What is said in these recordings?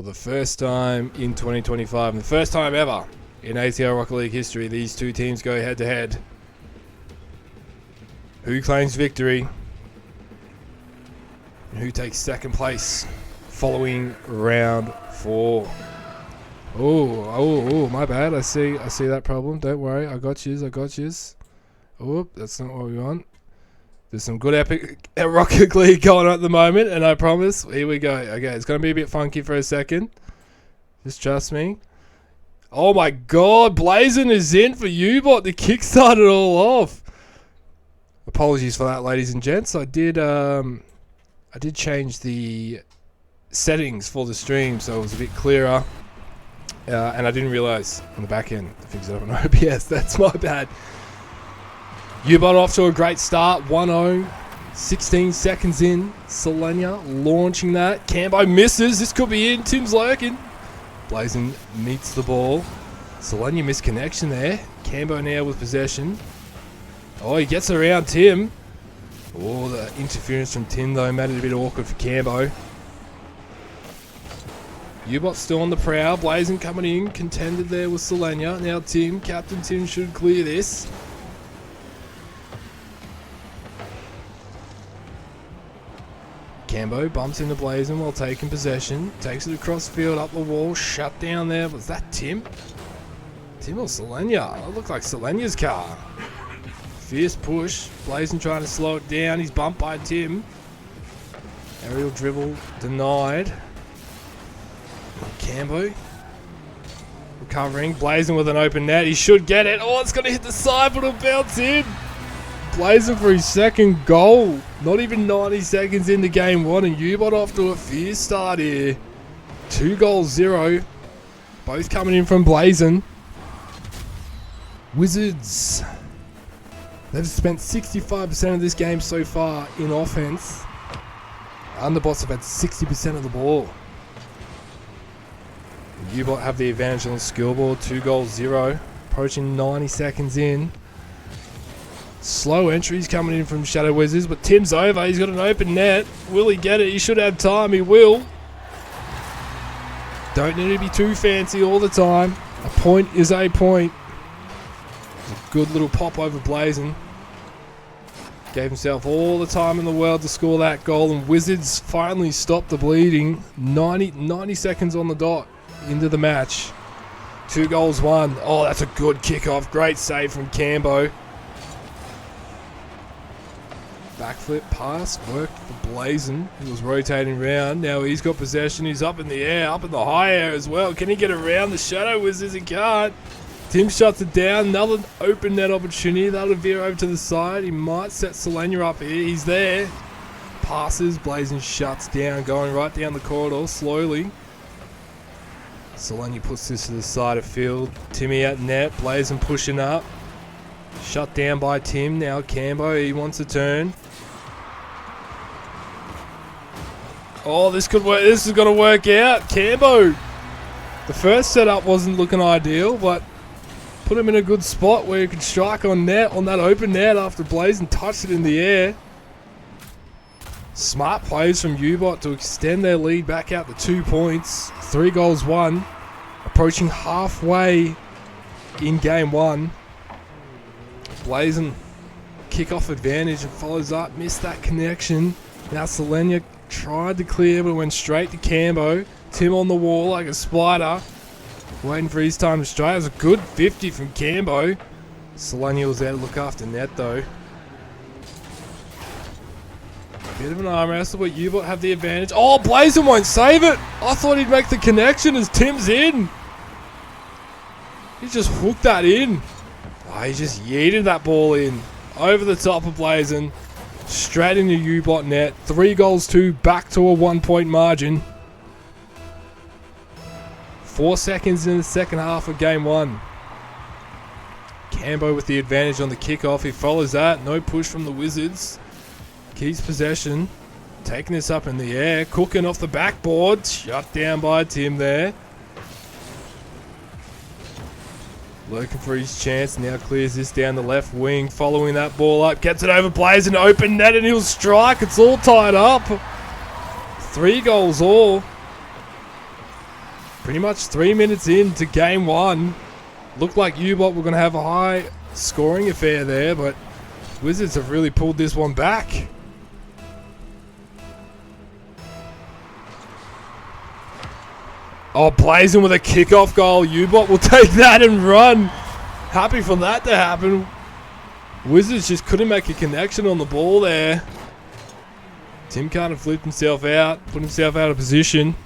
For the first time in 2025, and the first time ever in ATL Rocket League history, these two teams go head to head. Who claims victory? And who takes second place following round 4? Oh, my bad. I see that problem. Don't worry. I got yous. Oh, that's not what we want. There's some good epic Rocket League going on at the moment, and I promise, here we go. Okay, it's going to be a bit funky for a second. Just trust me. Oh my god, Blazin is in for U-Bot to kickstart it all off. Apologies for that, ladies and gents. I did change the settings for the stream so it was a bit clearer. And I didn't realize on the back end to fix it up on OBS. That's my bad. U-Bot off to a great start, 1-0, 16 seconds in. Selenia launching that. Cambo misses. This could be in. Tim's lurking. Blazin meets the ball. Selenia missed connection there. Cambo now with possession. Oh, he gets around Tim. Oh, the interference from Tim though made it a bit awkward for Cambo. U-Bot still on the prowl. Blazin coming in, contended there with Selenia. Now Tim, Captain Tim should clear this. Cambo bumps into Blazin while taking possession. Takes it across field, up the wall, shut down there. Was that Tim? Tim or Selenia? It looked like Selenia's car. Fierce push. Blazin trying to slow it down. He's bumped by Tim. Aerial dribble denied. Cambo recovering. Blazin with an open net. He should get it. Oh, it's going to hit the side, but it'll bounce in. Blazin for his second goal. Not even 90 seconds into game 1, and U-Bot off to a fierce start here. 2-0. Both coming in from Blazin. Wizards. They've spent 65% of this game so far in offense. Underbots have had 60% of the ball. U-Bot have the advantage on the skill board. 2-0. Approaching 90 seconds in. Slow entries coming in from Shadow Wizards, but Tim's over. He's got an open net. Will he get it? He should have time. He will. Don't need to be too fancy all the time. A point is a point. It's a good little pop over Blazin. Gave himself all the time in the world to score that goal, and Wizards finally stopped the bleeding. 90 seconds on the dot into the match. 2-1. Oh, that's a good kickoff. Great save from Cambo. Backflip pass worked for Blazin. He was rotating around. Now he's got possession. He's up in the air, up in the high air as well. Can he get around the Shadow Wizards? He can't. Tim shuts it down. Another open net opportunity. That'll veer over to the side. He might set Selenia up here. He's there. Passes. Blazin shuts down, going right down the corridor slowly. Selenia puts this to the side of field. Timmy at net. Blazin pushing up. Shut down by Tim. Now Cambo. He wants a turn. Oh, this could work. This is going to work out. Cambo. The first setup wasn't looking ideal, but put him in a good spot where he could strike on net, on that open net after Blazin touched it in the air. Smart plays from U-Bot to extend their lead back out to 2 points. 3-1. Approaching halfway in game 1. Blazin kick-off advantage and follows up. Missed that connection. Now Selenia tried to clear, but went straight to Cambo. Tim on the wall like a spider. Waiting for his time to strike. It was a good 50 from Cambo. Selenia was there to look after net though. Bit of an arm wrestle, but U-Bot have the advantage. Oh, Blazin won't save it. I thought he'd make the connection as Tim's in. He just hooked that in. Oh, he just yeeted that ball in. Over the top of Blazin. Straight into U-Bot net. 3-2, back to a 1-point margin. 4 seconds in the second half of game 1. Cambo with the advantage on the kickoff. He follows that. No push from the Wizards. Keeps possession. Taking this up in the air. Cooking off the backboard. Shut down by Tim there. Looking for his chance. Now clears this down the left wing. Following that ball up. Gets it over Blazin. Open net and he'll strike. It's all tied up. 3 goals all. Pretty much 3 minutes into game one. Looked like U-Bot were going to have a high scoring affair there, but Wizards have really pulled this one back. Oh, Blazing with a kickoff goal. U-Bot will take that and run. Happy for that to happen. Wizards just couldn't make a connection on the ball there. Tim kind of flipped himself out, put himself out of position.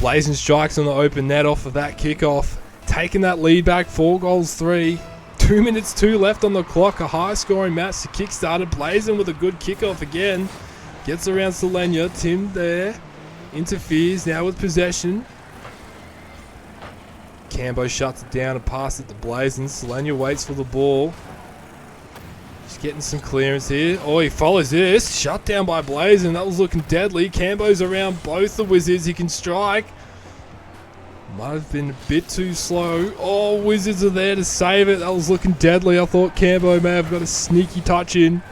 Blazing strikes on the open net off of that kickoff. Taking that lead back, 4-3. 2 minutes 2 left on the clock. A high scoring match to kickstart it. Blazing with a good kickoff again. Gets around Selenia. Tim there. Interferes now with possession. Cambo shuts it down and passes it to Blazing. Selenia waits for the ball. Just getting some clearance here. Oh, he follows this. Shut down by Blazing. That was looking deadly. Cambo's around both the Wizards. He can strike. Might have been a bit too slow. Oh, Wizards are there to save it. That was looking deadly. I thought Cambo may have got a sneaky touch in.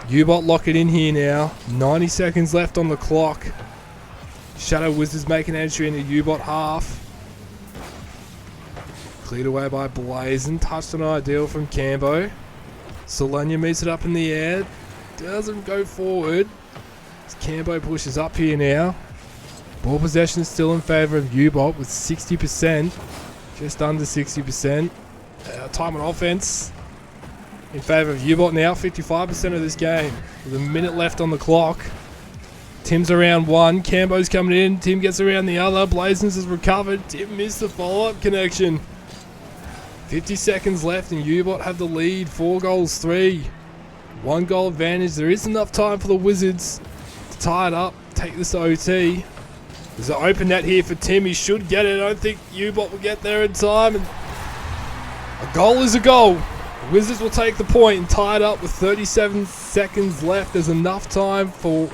U-Bot lock it in here now. 90 seconds left on the clock. Shadow Wizards making entry into U-Bot half. Cleared away by Blazing. Touched on ideal from Cambo. Selenia meets it up in the air. Doesn't go forward. Cambo pushes up here now. Ball possession is still in favour of U-Bot with 60%. Just under 60%. Time on offense in favour of U-Bot now. 55% of this game. With a minute left on the clock. Tim's around one. Cambo's coming in. Tim gets around the other. Blazins has recovered. Tim missed the follow-up connection. 50 seconds left and U-Bot have the lead. 4-3. 1 goal advantage. There is enough time for the Wizards to tie it up. Take this to OT. There's an open net here for Tim. He should get it. I don't think U-Bot will get there in time. And a goal is a goal. The Wizards will take the point and tie it up with 37 seconds left. There's enough time for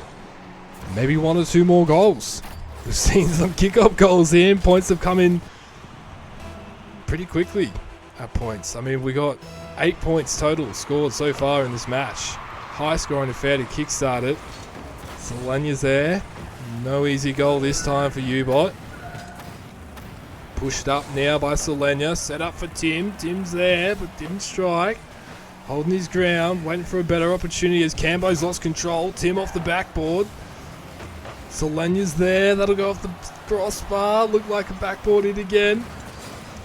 maybe 1 or 2 more goals. We've seen some kick-off goals here. Points have come in pretty quickly at points. I mean, we got 8 points total scored so far in this match. High scoring affair to kickstart it. Selenia's there. No easy goal this time for U-Bot. Pushed up now by Selenia. Set up for Tim. Tim's there, but didn't strike. Holding his ground. Waiting for a better opportunity as Cambo's lost control. Tim off the backboard. Selenia's there. That'll go off the crossbar. Looked like a backboard hit again.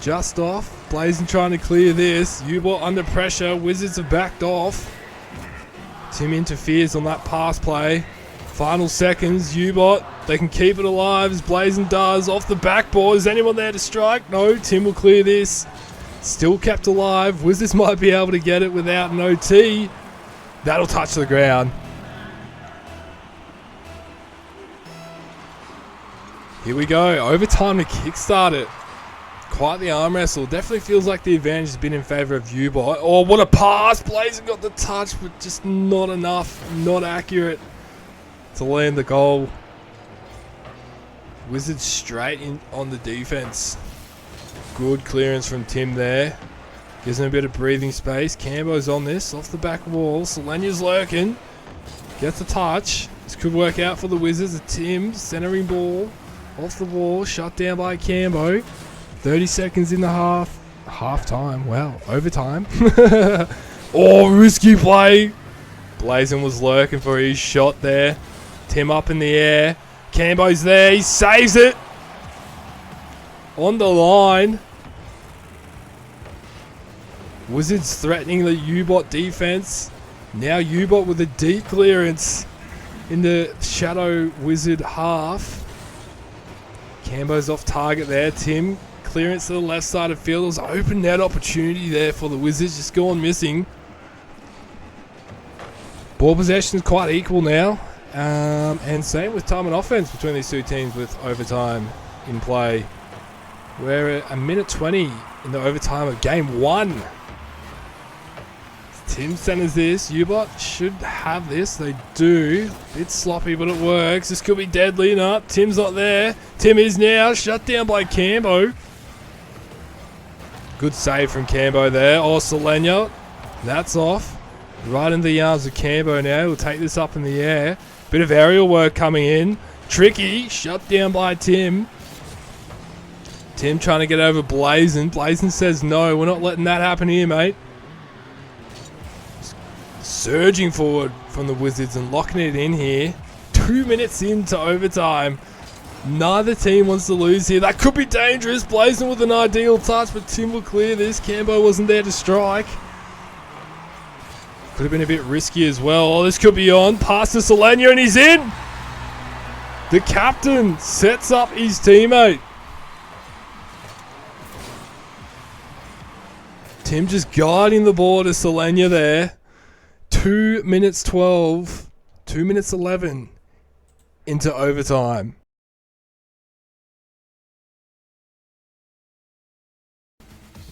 Just off. Blazing trying to clear this. U-Bot under pressure. Wizards have backed off. Tim interferes on that pass play. Final seconds, U-Bot, they can keep it alive as Blazing does. Off the backboard, is anyone there to strike? No, Tim will clear this. Still kept alive. Wizards might be able to get it without an OT. That'll touch the ground. Here we go, overtime to kickstart it. Quite the arm wrestle. Definitely feels like the advantage has been in favour of U-Bot. Oh, what a pass. Blazing got the touch, but just not enough. Not accurate to land the goal. Wizards straight in on the defense. Good clearance from Tim there. Gives him a bit of breathing space. Cambo's on this, off the back wall. Selenia's lurking. Gets a touch. This could work out for the Wizards. A Tim centering ball off the wall. Shut down by Cambo. 30 seconds in the half time. Wow, overtime. Oh, risky play. Blazing was lurking for his shot there. Tim up in the air. Cambo's there. He saves it. On the line. Wizards threatening the U-Bot defense. Now U-Bot with a deep clearance in the Shadow Wizard half. Cambo's off target there. Tim, clearance to the left side of field. There's an open net opportunity there for the Wizards. Just gone missing. Ball possession is quite equal now. And same with time and offense between these two teams with overtime in play. We're at a minute 20 in the overtime of game 1. Tim centers this. U-Bot should have this. They do. Bit sloppy, but it works. This could be deadly. No, Tim's not there. Tim is now. Shut down by Cambo. Good save from Cambo there. Oh, Selenia. That's off. Right into the arms of Cambo now. We'll take this up in the air. Bit of aerial work coming in. Tricky. Shut down by Tim. Tim trying to get over Blazin. Blazin says no, we're not letting that happen here, mate. Surging forward from the Wizards and locking it in here. 2 minutes into overtime. Neither team wants to lose here. That could be dangerous. Blazin with an ideal touch, but Tim will clear this. Cambo wasn't there to strike. Could have been a bit risky as well. Oh, this could be on. Pass to Solania and he's in. The captain sets up his teammate. Tim just guiding the ball to Solania there. 2 minutes 12, 2 minutes 11 into overtime.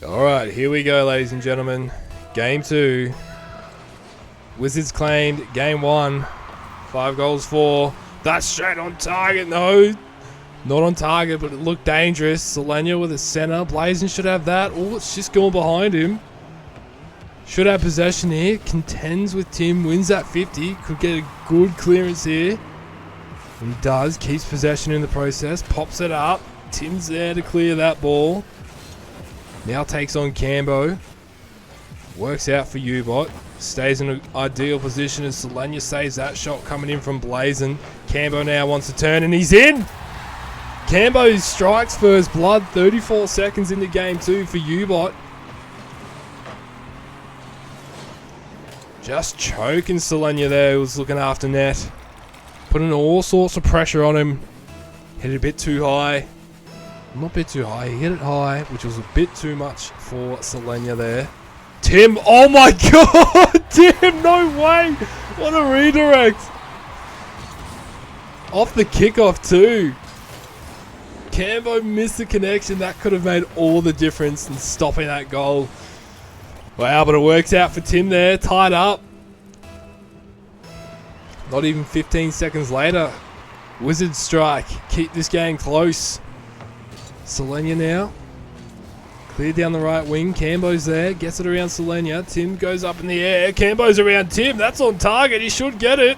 All right, here we go, ladies and gentlemen. Game 2. Wizards claimed game 1. 5 goals for. That's straight on target. No, not on target, but it looked dangerous. Solania with a center. Blazin should have that. Oh, it's just going behind him. Should have possession here. Contends with Tim. Wins that 50. Could get a good clearance here. And he does. Keeps possession in the process. Pops it up. Tim's there to clear that ball. Now takes on Cambo. Works out for Ubot. Stays in an ideal position as Solania saves that shot coming in from Blazin. Cambo now wants to turn and he's in. Cambo strikes first blood. 34 seconds into game 2 for Ubot. Just choking Solania there, who was looking after net. Putting all sorts of pressure on him. Hit it a bit too high. Not a bit too high, he hit it high, which was a bit too much for Solania there. Tim, oh my god! Tim, no way! What a redirect! Off the kickoff too. Cambo missed the connection. That could have made all the difference in stopping that goal. Wow, but it works out for Tim there. Tied up. Not even 15 seconds later. Wizards strike. Keep this game close. Solania now. Clear down the right wing. Cambo's there. Gets it around Solania. Tim goes up in the air. Cambo's around Tim. That's on target. He should get it.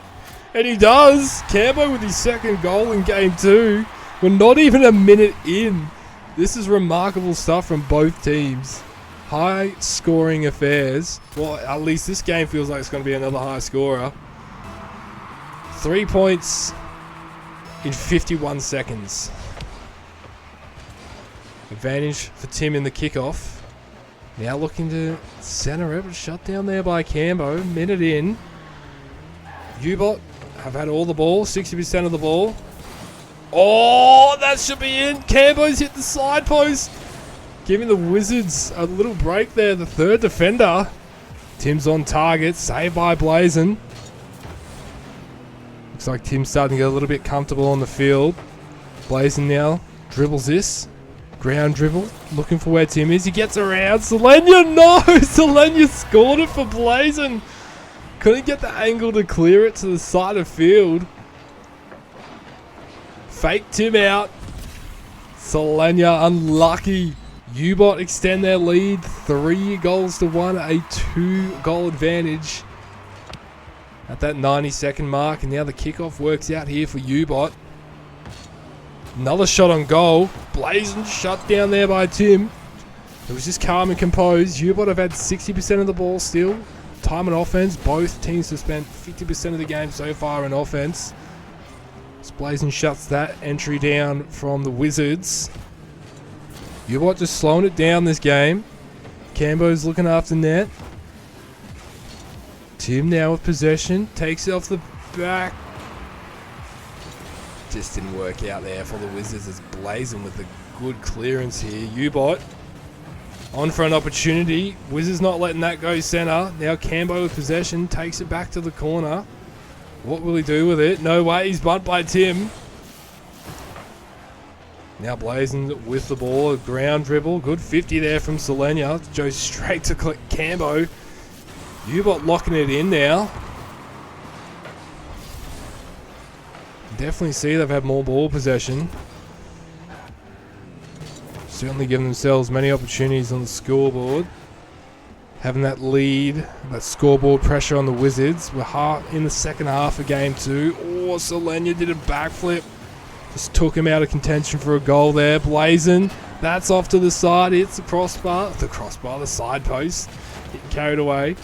And he does. Cambo with his second goal in game 2. We're not even a minute in. This is remarkable stuff from both teams. High scoring affairs. Well, at least this game feels like it's going to be another high scorer. 3 points in 51 seconds. Advantage for Tim in the kickoff. Now looking to center it, but shut down there by Cambo. Minute in. Ubot have had all the ball, 60% of the ball. Oh, that should be in. Cambo's hit the side post. Giving the Wizards a little break there. The third defender. Tim's on target. Saved by Blazin. Looks like Tim's starting to get a little bit comfortable on the field. Blazin now dribbles this. Ground dribble. Looking for where Tim is. He gets around. Solania, no! Solania scored it for Blazin. Couldn't get the angle to clear it to the side of field. Fake Tim out. Solania unlucky. Ubot extend their lead. 3 goals to 1. A 2-goal advantage at that 90-second mark. And now the kickoff works out here for Ubot. Another shot on goal. Blazin shut down there by Tim. It was just calm and composed. Ubot have had 60% of the ball still. Time on offense. Both teams have spent 50% of the game so far in offense. Blazin shuts that entry down from the Wizards. Ubot just slowing it down this game. Cambo's looking after net. Tim now with possession. Takes it off the back. Just didn't work out there for the Wizards as Blazin with a good clearance here. Ubot on for an opportunity. Wizards not letting that go center. Now Cambo with possession. Takes it back to the corner. What will he do with it? No way. He's bumped by Tim. Now Blazin with the ball. A ground dribble. Good 50 there from Solania. Goes straight to Cambo. Ubot locking it in now. Definitely see they've had more ball possession. Certainly giving themselves many opportunities on the scoreboard. Having that lead, that scoreboard pressure on the Wizards. We're in the second half of game 2. Oh, Solania did a backflip. Just took him out of contention for a goal there. Blazin That's off to the side. It's the crossbar. The side post. Getting carried away.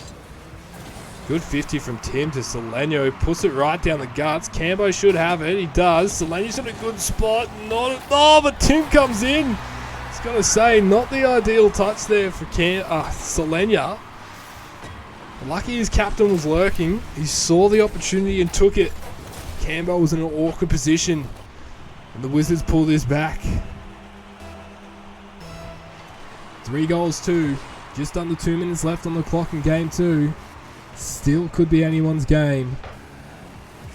Good 50 from Tim to Seleno. Puts it right down the guts. Cambo should have it. He does. Seleno's in a good spot. But Tim comes in. I was going to say, not the ideal touch there for Seleno. Lucky his captain was lurking. He saw the opportunity and took it. Cambo was in an awkward position. And the Wizards pull this back. 3 goals, 2. Just under 2 minutes left on the clock in game 2. Still could be anyone's game.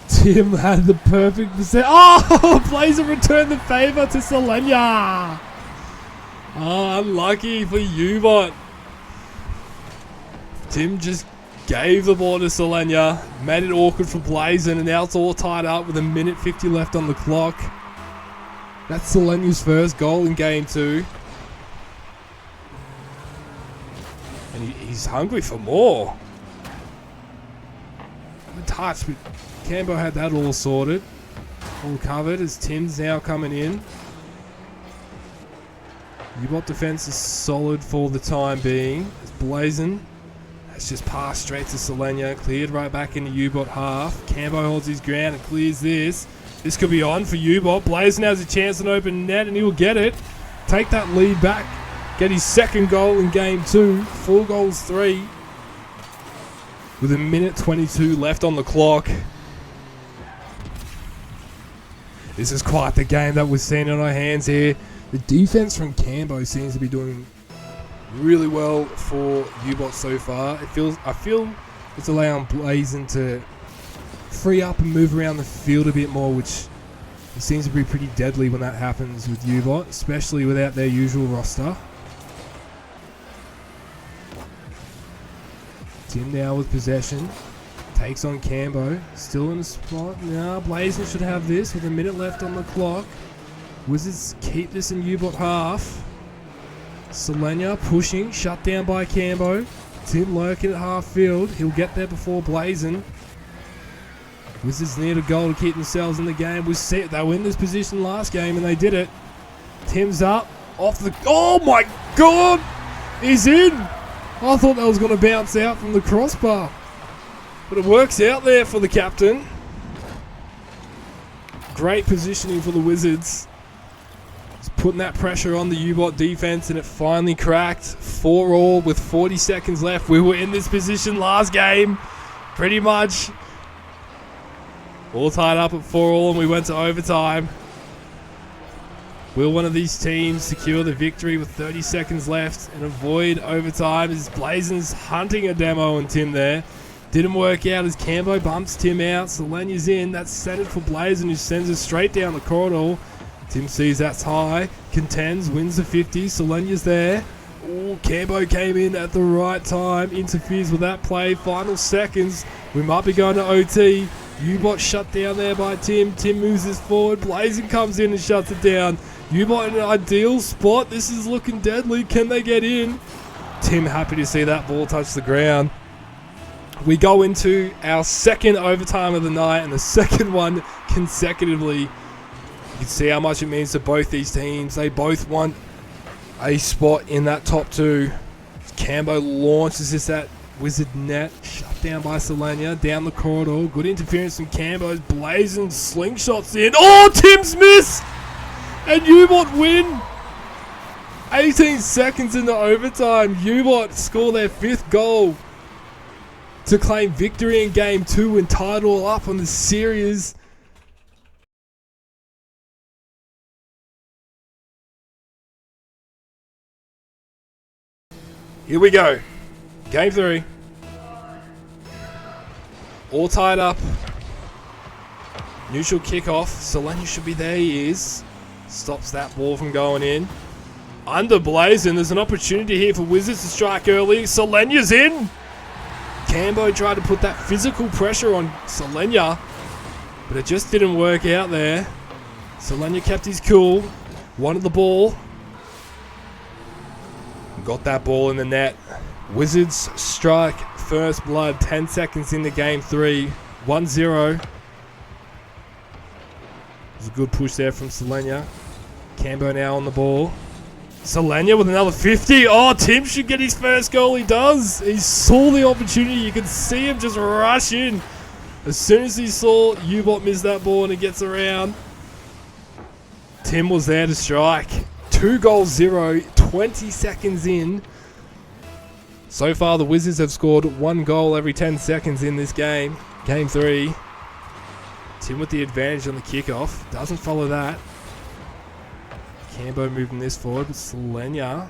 Tim had the perfect percent. Oh! Blazer returned the favour to Seleno. Oh, unlucky for U-Bot. Tim just gave the ball to Seleno. Made it awkward for Blazin, and now it's all tied up with 1:50 left on the clock. That's Seleno's first goal in game 2. And he's hungry for more. Good touch, but Cambo had that all sorted. All covered as Tim's now coming in. U-Bot defense is solid for the time being. As Blazin has just passed straight to Seleno. Cleared right back into U-Bot half. Cambo holds his ground and clears this. This could be on for U-Bot. Blazin has a chance at an open net and he'll get it. Take that lead back. Get his second goal in game 2. 4 goals, 3. With 1:22 left on the clock. This is quite the game that we're seeing on our hands here. The defense from Cambo seems to be doing really well for U-Bot so far. I feel it's allowing Blazin to free up and move around the field a bit more, which seems to be pretty deadly when that happens with U-Bot, especially without their usual roster. Tim now with possession. Takes on Cambo. Still in the spot. Now Blazin should have this with 1 minute left on the clock. Wizards keep this in U-Bot half. Seleno pushing. Shut down by Cambo. Tim lurking at half field. He'll get there before Blazin. Wizards need a goal to keep themselves in the game. They were in this position last game and they did it. Tim's up. Off the... Oh my God! He's in! I thought that was going to bounce out from the crossbar. But it works out there for the captain. Great positioning for the Wizards. Just putting that pressure on the U-Bot defense and it finally cracked. 4-4 with 40 seconds left. We were in this position last game. Pretty much. All tied up at 4-4 and we went to overtime. Will one of these teams secure the victory with 30 seconds left and avoid overtime as Blazin's hunting a demo on Tim there. Didn't work out as Cambo bumps Tim out. Seleno's in. That's centered for Blazin who sends it straight down the corridor. Tim sees that's high. Contends. Wins the 50. Seleno's there. Oh, Cambo came in at the right time. Interferes with that play. Final seconds. We might be going to OT. U-Bot shut down there by Tim. Tim moves this forward. Blazin comes in and shuts it down. U-Bot in an ideal spot. This is looking deadly. Can they get in? Tim happy to see that ball touch the ground. We go into our second overtime of the night and the second one consecutively. You can see how much it means to both these teams. They both want a spot in that top 2. Cambo launches this at Wizard net. Shut down by Seleno. Down the corridor. Good interference from Cambo's. Blazing slingshots in. Oh, Tim's miss! And U-Bot win! 18 seconds into overtime. U-Bot score their 5th goal to claim victory in game 2 and tie it all up on the series. Here we go. Game 3. All tied up. Neutral kickoff. Seleno should be there. He is. Stops that ball from going in. Under Blazin. There's an opportunity here for Wizards to strike early. Seleno's in. Cambo tried to put that physical pressure on Seleno, but it just didn't work out there. Seleno kept his cool. Wanted the ball. Got that ball in the net. Wizards strike first blood 10 seconds into game 3. 1-0. It was a good push there from Seleno. Cambo now on the ball. Solania with another 50. Oh, Tim should get his first goal. He does. He saw the opportunity. You can see him just rush in. As soon as he saw U-Bot miss that ball and it gets around, Tim was there to strike. 2-0, 20 seconds in. So far, the Wizards have scored 1 goal every 10 seconds in this game. Game 3. Tim with the advantage on the kickoff. Doesn't follow that. Cambo moving this forward, but Solania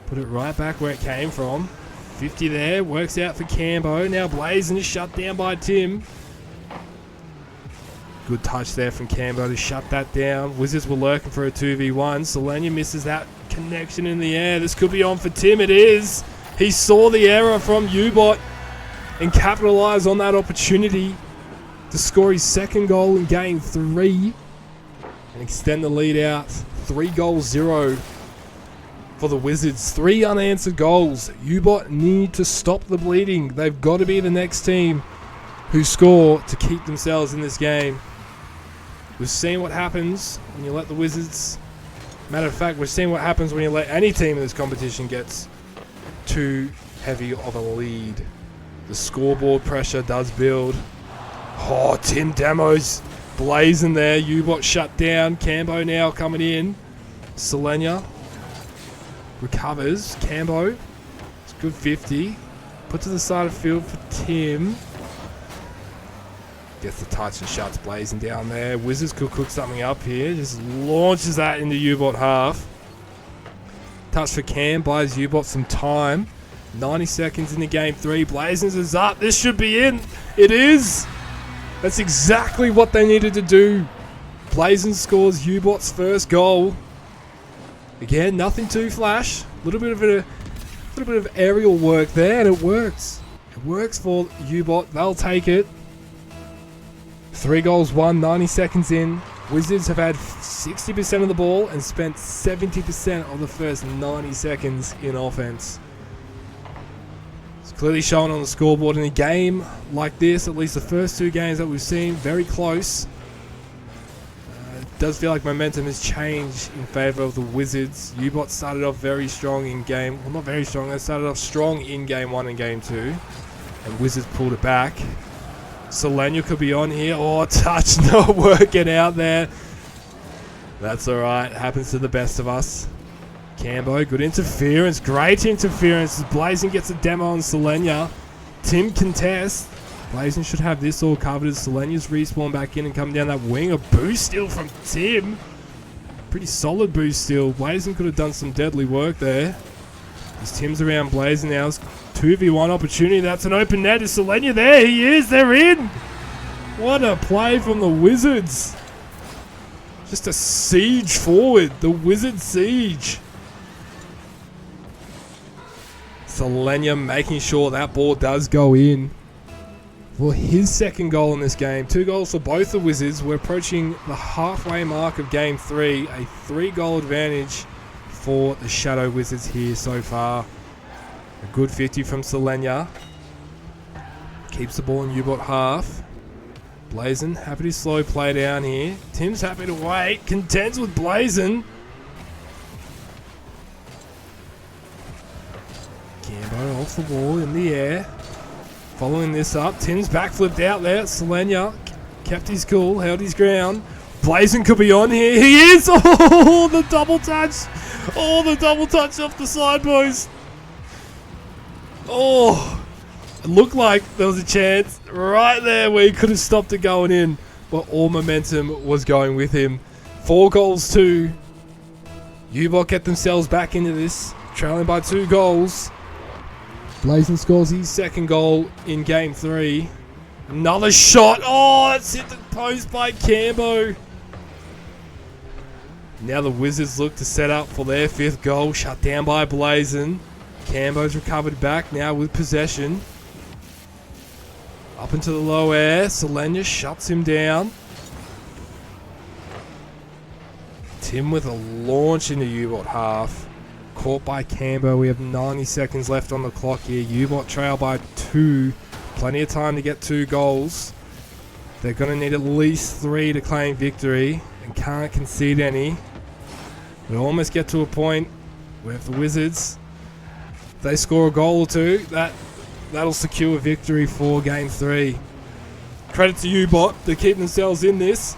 put it right back where it came from. 50 there, works out for Cambo. Now Blazing is shut down by Tim. Good touch there from Cambo to shut that down. Wizards were lurking for a 2v1. Solania misses that connection in the air. This could be on for Tim. It is. He saw the error from U-Bot and capitalised on that opportunity to score his second goal in game 3 and extend the lead out. 3-0 for the Wizards. 3 unanswered goals. U-Bot need to stop the bleeding. They've got to be the next team who score to keep themselves in this game. We've seen what happens when you let the Wizards... Matter of fact, we've seen what happens when you let any team in this competition gets too heavy of a lead. The scoreboard pressure does build. Oh, Tim demos blazing there. U-Bot shut down. Cambo now coming in. Solania recovers. Cambo, it's a good 50. Put to the side of the field for Tim. Gets the touch and shuts Blazing down there. Wizards could cook something up here. Just launches that into U-Bot half. Touch for Cam, buys U-Bot some time. 90 seconds into game 3. Blazins is up. This should be in. It is. That's exactly what they needed to do. Blazins scores U-Bot's first goal. Again, nothing too flash. A little bit of aerial work there, and it works. It works for U-Bot. They'll take it. 3 goals won, 90 seconds in. Wizards have had 60% of the ball and spent 70% of the first 90 seconds in offense. It's clearly shown on the scoreboard in a game like this, at least the first 2 games that we've seen, very close. It does feel like momentum has changed in favour of the Wizards. U-Bot started off very strong in game... Well, not very strong. They started off strong in game 1 and game 2. And Wizards pulled it back. Solania could be on here. Oh, touch not working out there. That's alright. Happens to the best of us. Cambo, good interference. Great interference. Blazing gets a demo on Solania. Tim contests. Blazing should have this all covered as Solania's respawn back in and come down that wing. A boost steal from Tim. Pretty solid boost steal. Blazing could have done some deadly work there. As Tim's around Blazing now. 2v1 opportunity. That's an open net. Is Solania there? He is. They're in. What a play from the Wizards. Just a siege forward. The Wizard siege. Solania making sure that ball does go in for his second goal in this game. 2 goals for both the Wizards. We're approaching the halfway mark of game 3. A 3-goal advantage for the Shadow Wizards here so far. A good 50 from Solania. Keeps the ball in U-Bot half. Blazin happy to slow play down here. Tim's happy to wait. Contends with Blazin. Cambo off the wall in the air. Following this up. Tim's backflipped out there. Solania kept his cool. Held his ground. Blazin could be on here. He is! Oh, the double touch. Oh, the double touch off the side post. Oh, it looked like there was a chance right there where he could have stopped it going in, but all momentum was going with him. 4-2. U-Bot get themselves back into this, trailing by 2 goals. Blazin scores his second goal in game 3. Another shot. Oh, it's hit the post by Cambo. Now the Wizards look to set up for their 5th goal, shut down by Blazin. Cambo's recovered back now with possession. Up into the low air. Solania shuts him down. Tim with a launch into U-Bot half. Caught by Cambo. We have 90 seconds left on the clock here. U-Bot trail by 2. Plenty of time to get 2 goals. They're going to need at least 3 to claim victory and can't concede any. We almost get to a point where if the Wizards, they score a goal or two, that'll secure victory for Game 3. Credit to U-Bot. They keep themselves in this.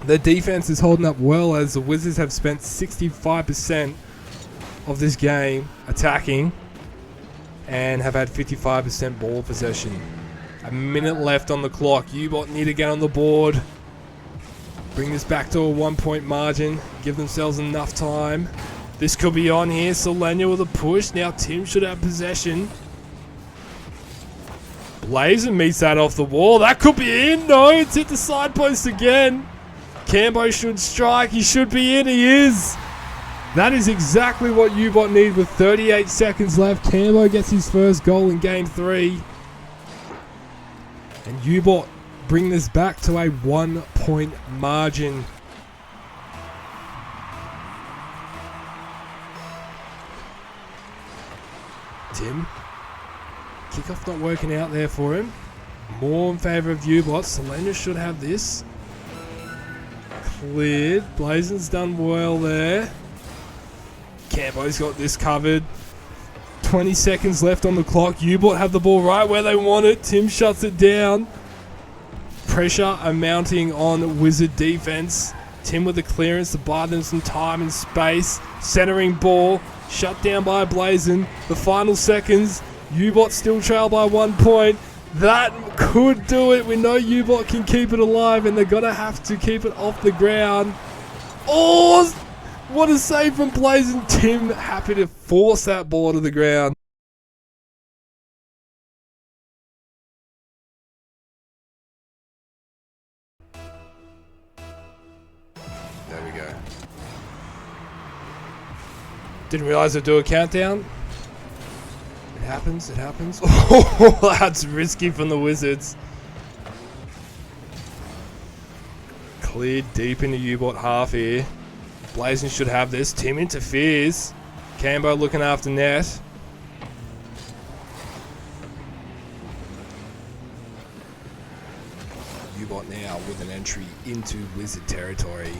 Their defense is holding up well as the Wizards have spent 65% of this game attacking and have had 55% ball possession. A minute left on the clock. U-Bot need to get on the board. Bring this back to a 1-point margin. Give themselves enough time. This could be on here. Solenia with a push. Now Tim should have possession. Blazin meets that off the wall. That could be in. No, it's hit the side post again. Cambo should strike. He should be in. He is. That is exactly what U-Bot need with 38 seconds left. Cambo gets his first goal in Game 3. And U-Bot bring this back to a 1-point margin. Tim. Kickoff not working out there for him. More in favour of U-Bot. Selena should have this. Cleared. Blazen's done well there. Cambo's got this covered. 20 seconds left on the clock. U-Bot have the ball right where they want it. Tim shuts it down. Pressure mounting on Wizard defense. Tim with the clearance to buy them some time and space. Centering ball. Shut down by Blazin. The final seconds. U-Bot still trail by 1 point. That could do it. We know U-Bot can keep it alive and they're going to have to keep it off the ground. Oh, what a save from Blazin. Tim happy to force that ball to the ground. There we go. Didn't realize they'd do a countdown. It happens, it happens. Oh, that's risky from the Wizards. Cleared deep into U-Bot half here. Blazin should have this. Tim interferes. Cambo looking after net. U-Bot now with an entry into Wizard territory.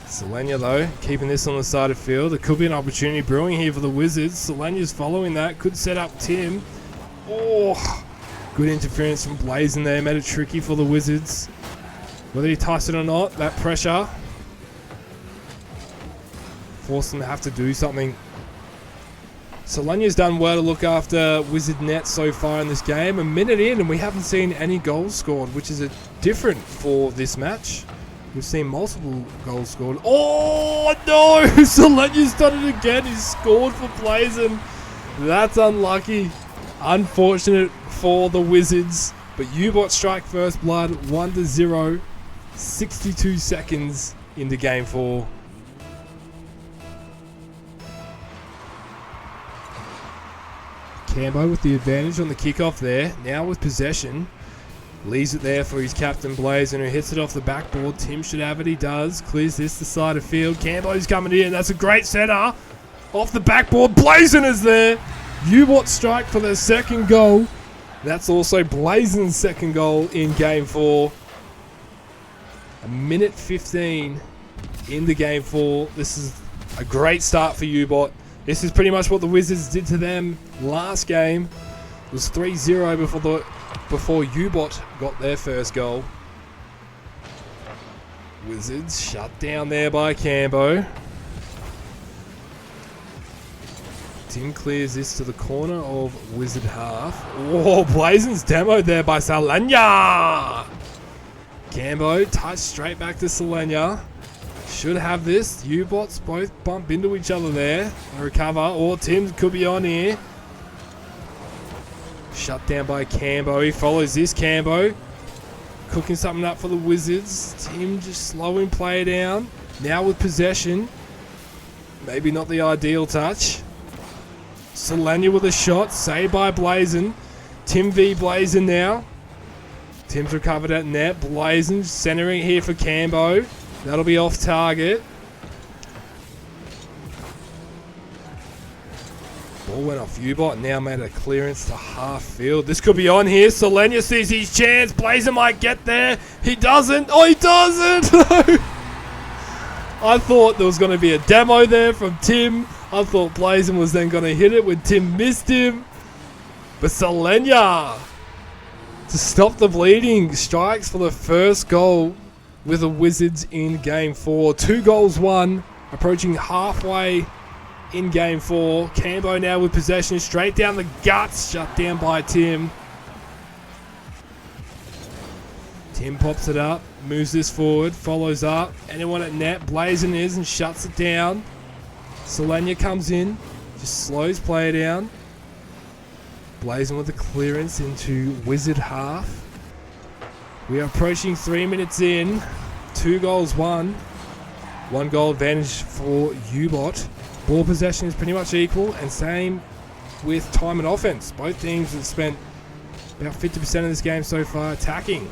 Selenia though, keeping this on the side of field. There could be an opportunity brewing here for the Wizards. Selenia's following that. Could set up Tim. Oh, good interference from Blazin there. Made it tricky for the Wizards. Whether he touched it or not, that pressure forced them to have to do something. Selenia's done well to look after Wizard net so far in this game. A minute in and we haven't seen any goals scored, which is different for this match. We've seen multiple goals scored. Oh, no! Selenia's done it again. He's scored for Blazin. That's unlucky. Unfortunate for the Wizards. But U-Bot strike first blood. 1-0. 62 seconds into Game 4. Cambo with the advantage on the kickoff there. Now with possession. Leaves it there for his captain Blazin, who hits it off the backboard. Tim should have it. He does. Clears this to side of field. Cambo's coming in. That's a great setter. Off the backboard. Blazin is there. U-Bot strike for their second goal. That's also Blazin's second goal in Game 4. A minute 15 into Game 4. This is a great start for U-Bot. This is pretty much what the Wizards did to them last game. It was 3-0 before U-Bot got their first goal. Wizards shut down there by Cambo. Tim clears this to the corner of Wizard half. Oh, Blazin's demoed there by Selenia. Cambo touched straight back to Selenia. Should have this. U-Bots both bump into each other there. They recover. Or Tim could be on here. Shut down by Cambo. He follows this. Cambo cooking something up for the Wizards. Tim just slowing play down. Now with possession. Maybe not the ideal touch. Selenia with a shot. Saved by Blazin. Tim v Blazin now. Tim's recovered at net. Blazin centering here for Cambo. That'll be off target. Ball went off U-Bot. Now made a clearance to half field. This could be on here. Selenia sees his chance. Blazin might get there. He doesn't. Oh, he doesn't. I thought there was going to be a demo there from Tim. I thought Blazin was then going to hit it when Tim missed him. But Selenia, to stop the bleeding, strikes for the first goal with the Wizards in Game 4. 2 goals, 1, approaching halfway in Game 4. Cambo now with possession, straight down the guts, shut down by Tim. Tim pops it up, moves this forward, follows up. Anyone at net, Blazin is and shuts it down. Selenia comes in, just slows play down. Blazin with the clearance into Wizard half. We are approaching 3 minutes in. 2 goals, 1. 1 goal advantage for U-Bot. Ball possession is pretty much equal, and same with time and offense. Both teams have spent about 50% of this game so far attacking.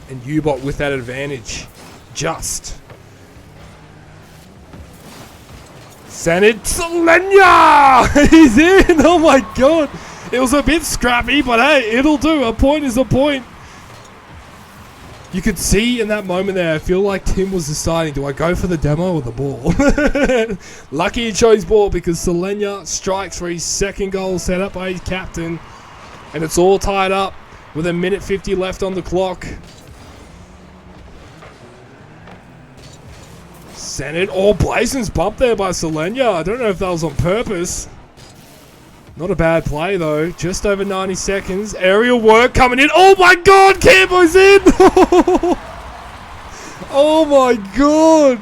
And U-Bot with that advantage. Just. Sanid Selenia! He's in! Oh my god! It was a bit scrappy, but hey, it'll do. A point is a point. You could see in that moment there, I feel like Tim was deciding, do I go for the demo or the ball? Lucky he chose ball because Selenia strikes for his second goal set up by his captain. And it's all tied up with 1:50 left on the clock. Senate. Oh, Blazin's bumped there by Selenia. I don't know if that was on purpose. Not a bad play, though. Just over 90 seconds. Aerial work coming in. Oh, my God. Cambo's in. Oh, my God.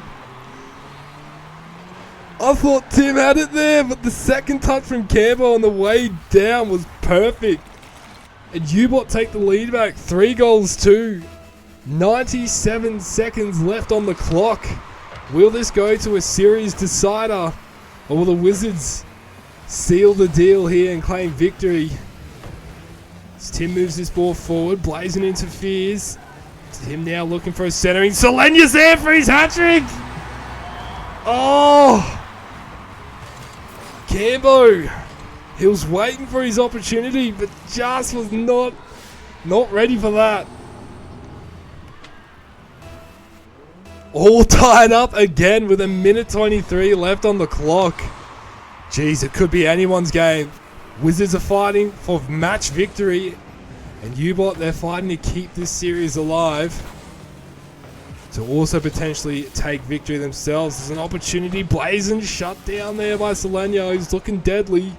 I thought Tim had it there, but the second touch from Cambo on the way down was perfect. And U-Bot take the lead back. 3 goals, 2. 97 seconds left on the clock. Will this go to a series decider, or will the Wizards seal the deal here and claim victory? As Tim moves this ball forward, Blazin interferes. Tim now looking for a centering. Selenia's there for his hat-trick! Oh! Cambo! He was waiting for his opportunity, but just was not ready for that. All tied up again with 1:23 left on the clock. Jeez, it could be anyone's game. Wizards are fighting for match victory. And U-Bot, they're fighting to keep this series alive. To also potentially take victory themselves. There's an opportunity. Blazin shut down there by Selenia. He's looking deadly.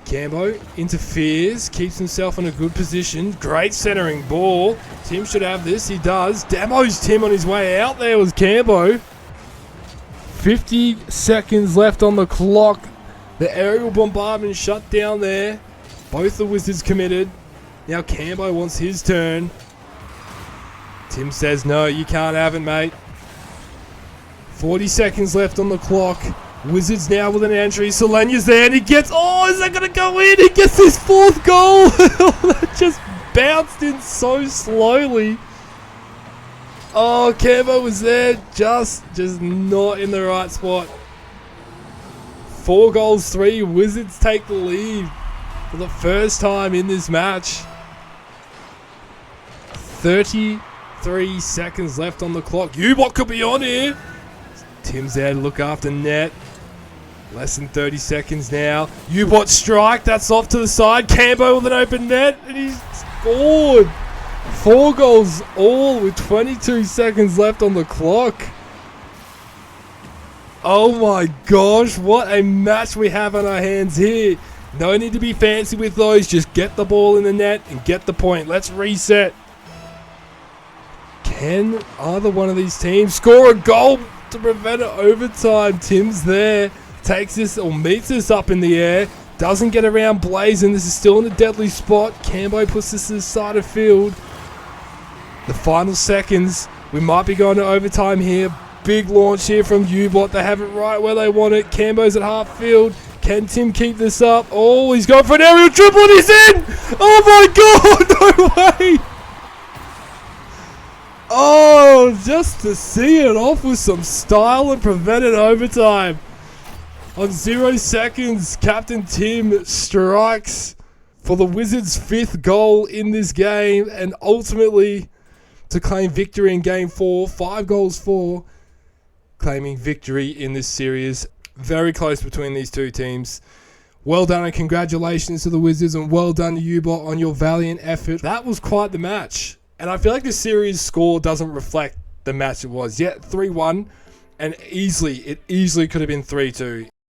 Cambo interferes, keeps himself in a good position. Great centering ball. Tim should have this. He does. Demos Tim on his way out there was Cambo. 50 seconds left on the clock. The aerial bombardment shut down there. Both the Wizards committed. Now Cambo wants his turn. Tim says, no, you can't have it, mate. 40 seconds left on the clock. Wizards now with an entry. Selenia's there and he gets... Oh, is that going to go in? He gets his 4th goal. That just bounced in so slowly. Oh, Cambo was there. Just not in the right spot. 4 goals, 3. Wizards take the lead for the first time in this match. 33 seconds left on the clock. U-Bot could be on here. Tim's there to look after net. Less than 30 seconds now. U-Bot strike. That's off to the side. Cambo with an open net. And he's scored. 4 goals all with 22 seconds left on the clock. Oh my gosh. What a match we have on our hands here. No need to be fancy with those. Just get the ball in the net and get the point. Let's reset. Can either one of these teams score a goal to prevent an overtime? Tim's there. Takes this or meets this up in the air. Doesn't get around Blazin. This is still in a deadly spot. Cambo puts this to the side of field. The final seconds. We might be going to overtime here. Big launch here from U-Bot. They have it right where they want it. Cambo's at half field. Can Tim keep this up? Oh, he's going for an aerial triple and he's in! Oh my god, no way! Oh, just to see it off with some style and prevent an overtime. On 0 seconds, Captain Tim strikes for the Wizards' 5th goal in this game and ultimately to claim victory in Game 4. 5 goals for, claiming victory in this series. Very close between these two teams. Well done and congratulations to the Wizards, and well done to UBot on your valiant effort. That was quite the match. And I feel like the series score doesn't reflect the match it was. Yet 3-1, and it easily could have been 3-2.